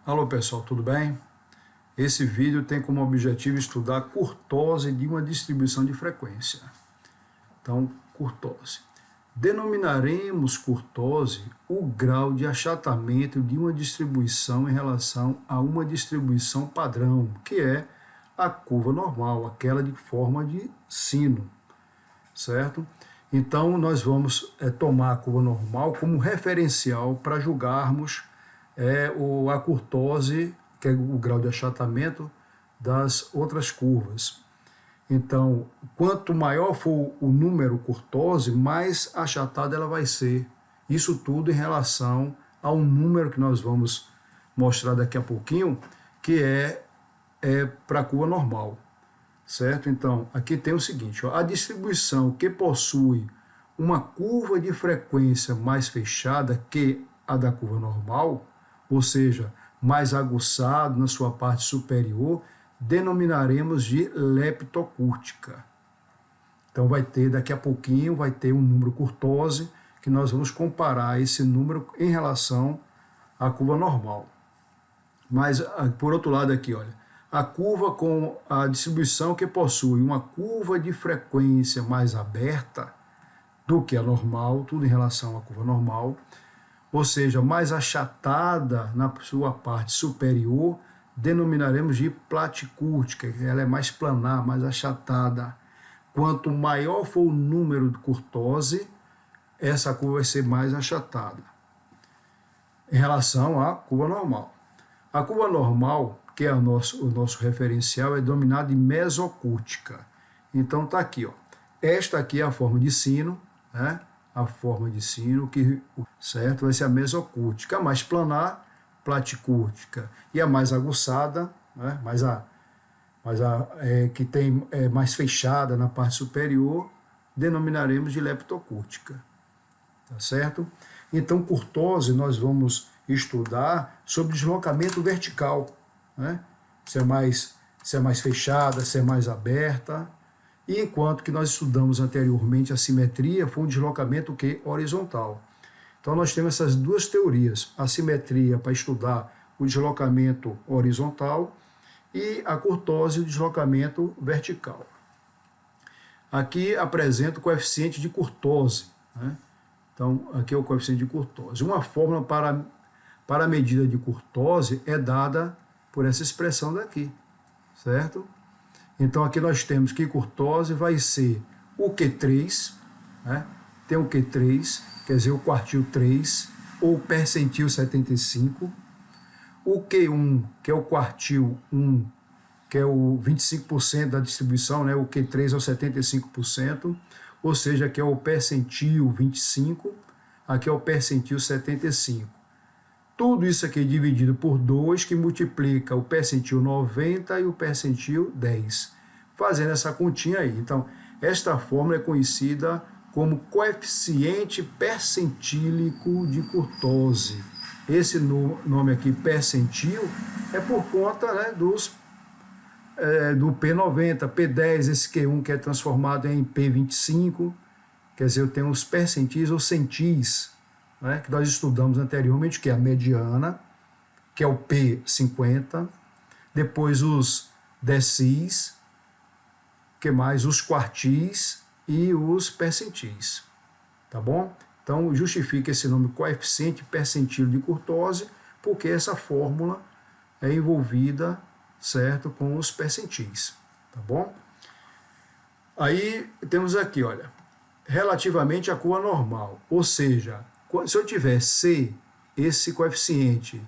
Alô pessoal, tudo bem? Esse vídeo tem como objetivo estudar a curtose de uma distribuição de frequência. Então, curtose. Denominaremos curtose o grau de achatamento de uma distribuição em relação a uma distribuição padrão, que é a curva normal, aquela de forma de sino, certo? Então, nós vamos tomar a curva normal como referencial para julgarmos a curtose, que é o grau de achatamento das outras curvas. Então, quanto maior for o número curtose, mais achatada ela vai ser. Isso tudo em relação ao número que nós vamos mostrar daqui a pouquinho, que é para a curva normal, certo? Então, aqui tem o seguinte, ó, a distribuição que possui uma curva de frequência mais fechada que a da curva normal, ou seja, mais aguçado na sua parte superior, denominaremos de leptocúrtica. Então daqui a pouquinho vai ter um número curtose, que nós vamos comparar esse número em relação à curva normal. Mas, por outro lado aqui, olha, a curva com a distribuição que possui uma curva de frequência mais aberta do que a normal, tudo em relação à curva normal, ou seja, mais achatada na sua parte superior, denominaremos de platicúrtica, ela é mais planar, mais achatada. Quanto maior for o número de curtose, essa curva vai ser mais achatada em relação à curva normal. A curva normal, que é o nosso referencial, é denominada de mesocúrtica. Então está aqui, ó. Esta aqui é a forma de sino, né? A forma de sino, que certo, vai ser a mesocúrtica, a mais planar, platicúrtica, e a mais aguçada, né, que tem mais fechada na parte superior, denominaremos de leptocúrtica, tá certo? Então, curtose nós vamos estudar sobre deslocamento vertical, né? Se é mais fechada, se é mais aberta. E enquanto que nós estudamos anteriormente a simetria, foi um deslocamento horizontal. Então nós temos essas duas teorias, a simetria para estudar o deslocamento horizontal e a curtose, o deslocamento vertical. Aqui apresento o coeficiente de curtose, né? Então aqui é o coeficiente de curtose. Uma fórmula para a medida de curtose é dada por essa expressão daqui, certo? Então aqui nós temos que curtose vai ser o Q3, né? Tem o Q3, quer dizer, o quartil 3, ou percentil 75. O Q1, que é o quartil 1, que é o 25% da distribuição, né? O Q3 é o 75%, ou seja, que é o percentil 25, aqui é o percentil 75. Tudo isso aqui dividido por 2, que multiplica o percentil 90 e o percentil 10. Fazendo essa continha aí. Então, esta fórmula é conhecida como coeficiente percentílico de curtose. Esse nome aqui, percentil, é por conta, né, do P90, P10, esse Q1 que é transformado em P25. Quer dizer, eu tenho os percentis ou centis, né, que nós estudamos anteriormente, que é a mediana, que é o P50, depois os decis, que mais os quartis e os percentis, tá bom? Então justifica esse nome coeficiente percentil de curtose, porque essa fórmula é envolvida, certo, com os percentis, tá bom? Aí temos aqui, olha, relativamente à curva normal, ou seja, se eu tiver C, esse coeficiente,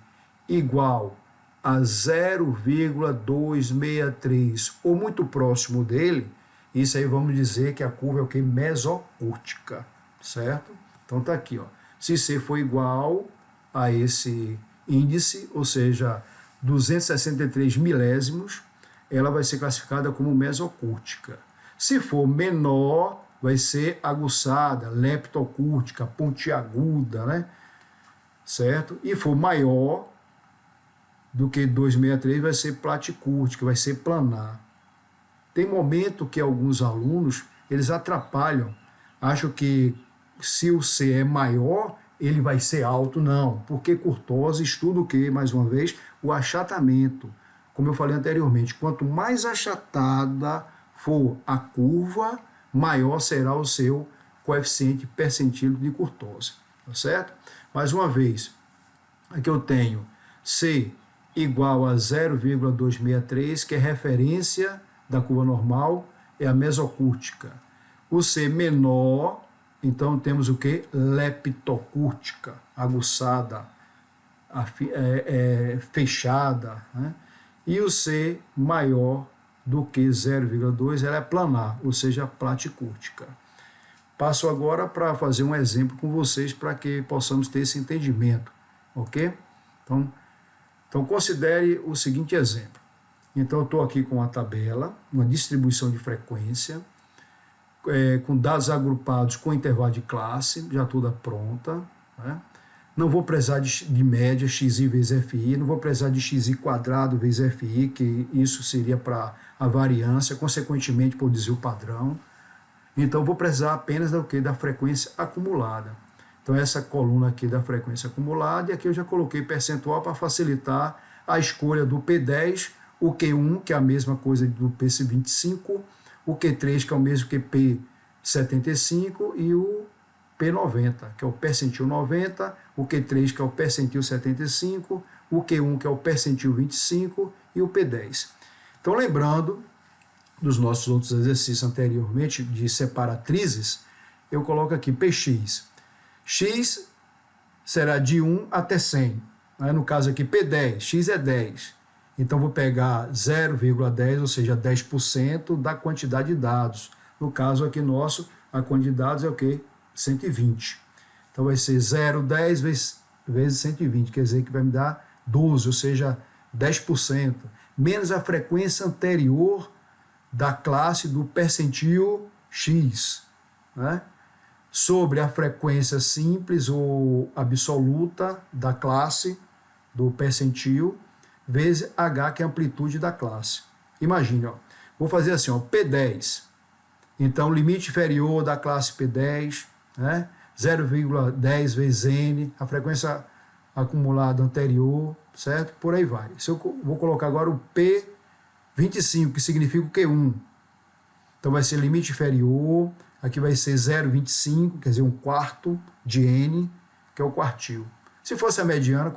igual a 0,263 ou muito próximo dele, isso aí vamos dizer que a curva é o que? Mesocúrtica, certo? Então tá aqui, ó. Se C for igual a esse índice, ou seja, 263 milésimos, ela vai ser classificada como mesocúrtica. Se for menor, vai ser aguçada, leptocúrtica, pontiaguda, né? Certo? E for maior do que 263, vai ser platicúrtica, vai ser planar. Tem momento que alguns alunos, eles atrapalham, acham que se o C é maior, ele vai ser alto, não. Porque curtose estuda o quê? Mais uma vez, o achatamento. Como eu falei anteriormente, quanto mais achatada for a curva, maior será o seu coeficiente percentil de curtose, tá certo? Mais uma vez, aqui eu tenho C igual a 0,263, que é referência da curva normal, é a mesocúrtica. O C menor, então temos o que? Leptocúrtica, aguçada, fechada, né? E o C maior do que 0,2, ela é planar, ou seja, platicúrtica. Passo agora para fazer um exemplo com vocês para que possamos ter esse entendimento, ok? Então considere o seguinte exemplo. Então eu estou aqui com uma tabela, uma distribuição de frequência, com dados agrupados com intervalo de classe, já toda pronta, né? Não vou precisar de média xi vezes fi, não vou precisar de xi quadrado vezes fi, que isso seria para a variância, consequentemente para o desvio padrão. Então vou precisar apenas da frequência acumulada. Então essa coluna aqui da frequência acumulada, e aqui eu já coloquei percentual para facilitar a escolha do P10, o Q1, que é a mesma coisa do P25, o Q3, que é o mesmo que P75, e o P90, que é o percentil 90, o Q3, que é o percentil 75, o Q1, que é o percentil 25, e o P10. Então, lembrando dos nossos outros exercícios anteriormente de separatrizes, eu coloco aqui Px. X será de 1 até 100. Né? No caso aqui, P10, X é 10. Então, vou pegar 0,10, ou seja, 10% da quantidade de dados. No caso aqui nosso, a quantidade de dados é o quê? 120. Então vai ser 0,10 vezes 120, quer dizer que vai me dar 12, ou seja, 10%, menos a frequência anterior da classe do percentil X, né? Sobre a frequência simples ou absoluta da classe do percentil, vezes H, que é a amplitude da classe. Imagine, ó, vou fazer assim, ó, P10, então limite inferior da classe P10, né? 0,10 vezes N, a frequência acumulada anterior, certo? Por aí vai. Se eu vou colocar agora o P25, que significa o Q1. Então vai ser limite inferior, aqui vai ser 0,25, quer dizer, um quarto de N, que é o quartil. Se fosse a mediana,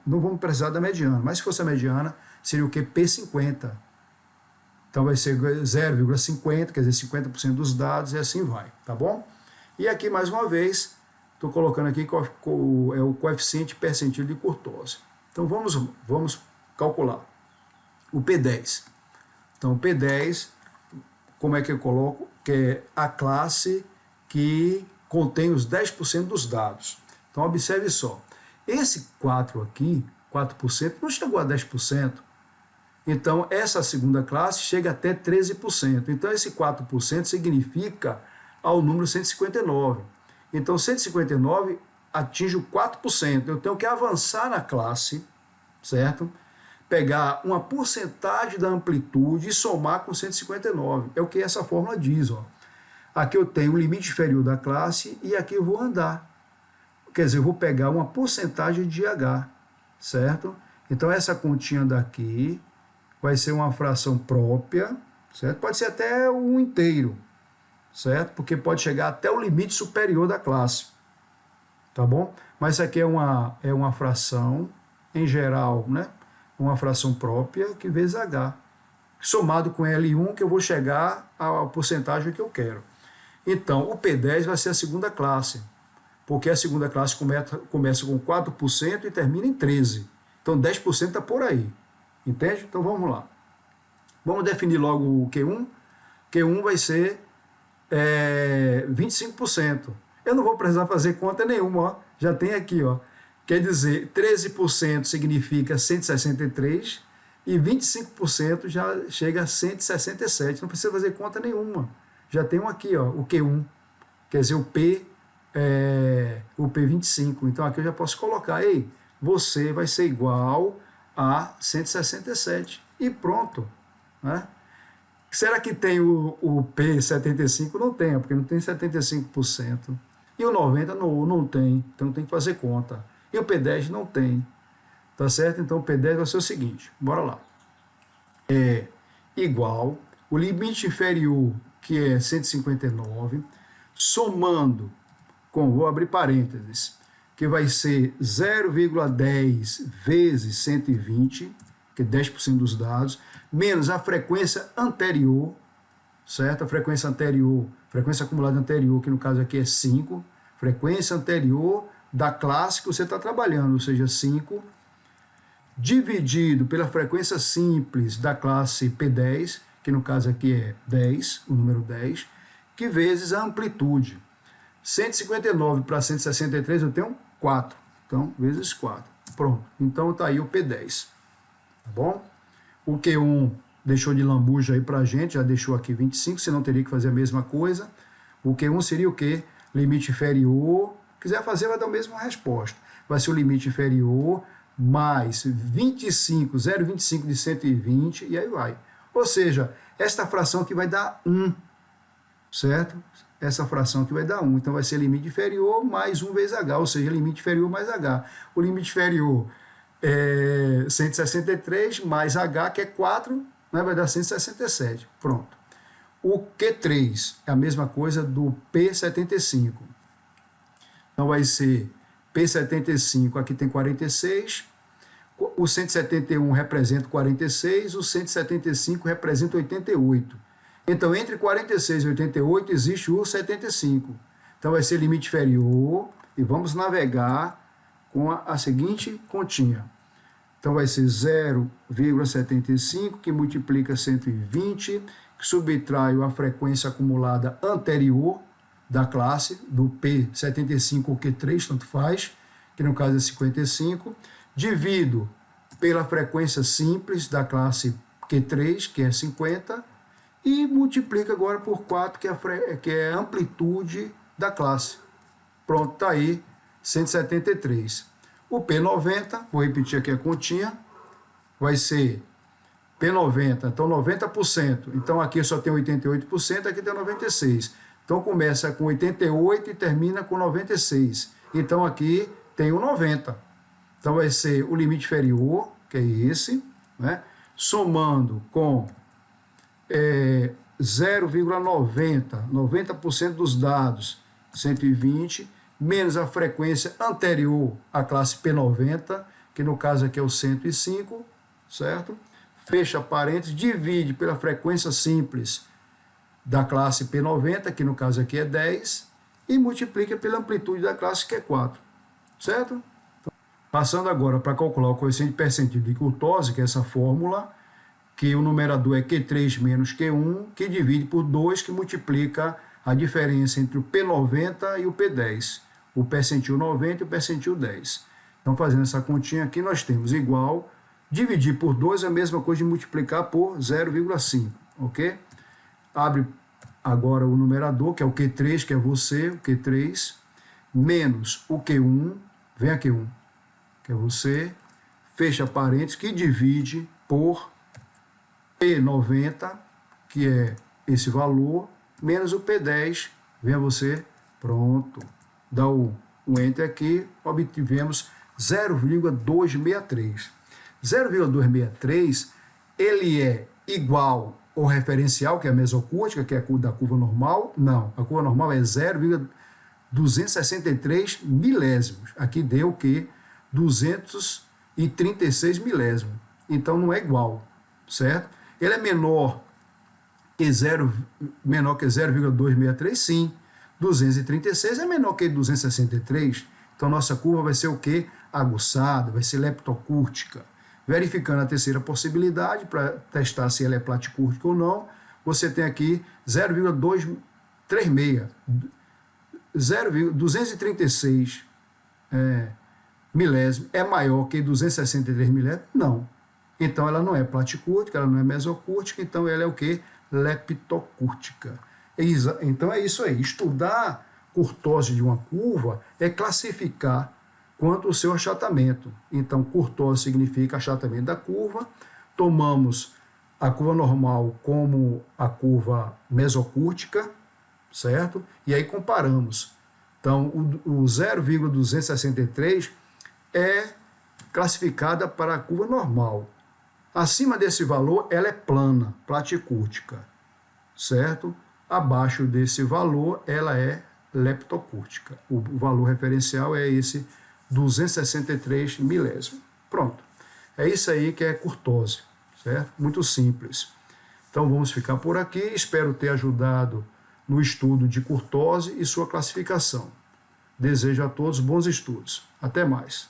não vamos precisar da mediana, mas se fosse a mediana, seria o que? P50. Então vai ser 0,50, quer dizer, 50% dos dados, e assim vai, tá bom? E aqui, mais uma vez, estou colocando aqui é o coeficiente percentil de curtose. Então vamos calcular o P10. Então, o P10, como é que eu coloco? Que é a classe que contém os 10% dos dados. Então, observe só. Esse 4 aqui, 4%, não chegou a 10%. Então, essa segunda classe chega até 13%. Então, esse 4% significa ao número 159. Então, 159 atinge o 4%. Eu tenho que avançar na classe, certo? Pegar uma porcentagem da amplitude e somar com 159. É o que essa fórmula diz, ó. Aqui eu tenho o limite inferior da classe e aqui eu vou andar. Quer dizer, eu vou pegar uma porcentagem de H, certo? Então, essa continha daqui vai ser uma fração própria, certo? Pode ser até o inteiro, certo? Porque pode chegar até o limite superior da classe, tá bom? Mas isso aqui é uma fração, em geral, né? Uma fração própria que vezes H, somado com L1, que eu vou chegar à porcentagem que eu quero. Então, o P10 vai ser a segunda classe, porque a segunda classe começa com 4% e termina em 13%. Então, 10% está por aí. Entende? Então vamos lá. Vamos definir logo o Q1. Q1 vai ser 25%. Eu não vou precisar fazer conta nenhuma, ó. Já tem aqui, ó. Quer dizer, 13% significa 163 e 25% já chega a 167. Não precisa fazer conta nenhuma. Já tem um aqui, ó, o Q1. Quer dizer, o P25. Então aqui eu já posso colocar, ei, você vai ser igual a 167 e pronto, né? Será que tem o P75? Não tem, porque não tem 75%. E o 90 não tem, então tem que fazer conta. E o P10 não tem, tá certo? Então o P10 vai ser o seguinte, bora lá. É igual o limite inferior, que é 159, somando com, vou abrir parênteses, que vai ser 0,10 vezes 120, que é 10% dos dados, menos a frequência anterior, certo? A frequência anterior, frequência acumulada anterior, que no caso aqui é 5, frequência anterior da classe que você está trabalhando, ou seja, 5, dividido pela frequência simples da classe P10, que no caso aqui é 10, o número 10, que vezes a amplitude. 159 para 163 eu tenho 4, então vezes 4. Pronto, então está aí o P10, tá bom? O Q1 deixou de lambuja aí para a gente, já deixou aqui 25, senão teria que fazer a mesma coisa. O Q1 seria o quê? Limite inferior, quiser fazer vai dar a mesma resposta. Vai ser o limite inferior mais 25, 0,25 de 120 e aí vai. Ou seja, esta fração aqui vai dar 1, certo? Essa fração aqui vai dar 1, então vai ser limite inferior mais 1 vezes H, ou seja, limite inferior mais H. O limite inferior é 163 mais H, que é 4, né, vai dar 167. Pronto. O Q3 é a mesma coisa do P75. Então vai ser P75, aqui tem 46, o 171 representa 46, o 175 representa 88. Então, entre 46 e 88 existe o 75. Então, vai ser limite inferior e vamos navegar com a seguinte continha. Então, vai ser 0,75 que multiplica 120, que subtrai a frequência acumulada anterior da classe, do P75 ou Q3, tanto faz, que no caso é 55, divido pela frequência simples da classe Q3, que é 50, e multiplica agora por 4, que é a amplitude da classe. Pronto, está aí 173. O P90, vou repetir aqui a continha, vai ser P90, então 90%. Então aqui só tem 88%, aqui tem 96%. Então começa com 88 e termina com 96. Então aqui tem o 90. Então vai ser o limite inferior, que é esse, né? Somando com 0,90, 90% dos dados, 120, menos a frequência anterior à classe P90, que no caso aqui é o 105, certo? Fecha parênteses, divide pela frequência simples da classe P90, que no caso aqui é 10, e multiplica pela amplitude da classe, que é 4, certo? Então, passando agora para calcular o coeficiente percentil de curtose, que é essa fórmula, que o numerador é Q3 menos Q1, que divide por 2, que multiplica a diferença entre o P90 e o P10, o percentil 90 e o percentil 10. Então, fazendo essa continha aqui, nós temos igual, dividir por 2 é a mesma coisa de multiplicar por 0,5, ok? Abre agora o numerador, que é o Q3, que é você, o Q3, menos o Q1, vem aqui 1, que é você, fecha parênteses, que divide por P90, que é esse valor, menos o P10, vem a você, pronto. Dá o Enter aqui, obtivemos 0,263. 0,263, ele é igual ao referencial, que é a mesocúrtica, que é a da curva normal? Não, a curva normal é 0,263 milésimos. Aqui deu o quê? 236 milésimos. Então não é igual, certo? Ele é menor que 0,263, sim. 236 é menor que 263. Então nossa curva vai ser o quê? Aguçada, vai ser leptocúrtica. Verificando a terceira possibilidade, para testar se ela é platicúrtica ou não, você tem aqui 0,236. 236 milésimo é maior que 263 milésimos? Não. Então ela não é platicúrtica, ela não é mesocúrtica, então ela é o quê? Leptocúrtica. Então é isso aí. Estudar curtose de uma curva é classificar quanto o seu achatamento. Então, curtose significa achatamento da curva. Tomamos a curva normal como a curva mesocúrtica, certo? E aí comparamos Então, o 0,263 é classificada para a curva normal. Acima desse valor, ela é plana, platicúrtica, certo? Abaixo desse valor, ela é leptocúrtica. O valor referencial é esse 263 milésimo. Pronto. É isso aí que é curtose, certo? Muito simples. Então vamos ficar por aqui. Espero ter ajudado no estudo de curtose e sua classificação. Desejo a todos bons estudos. Até mais.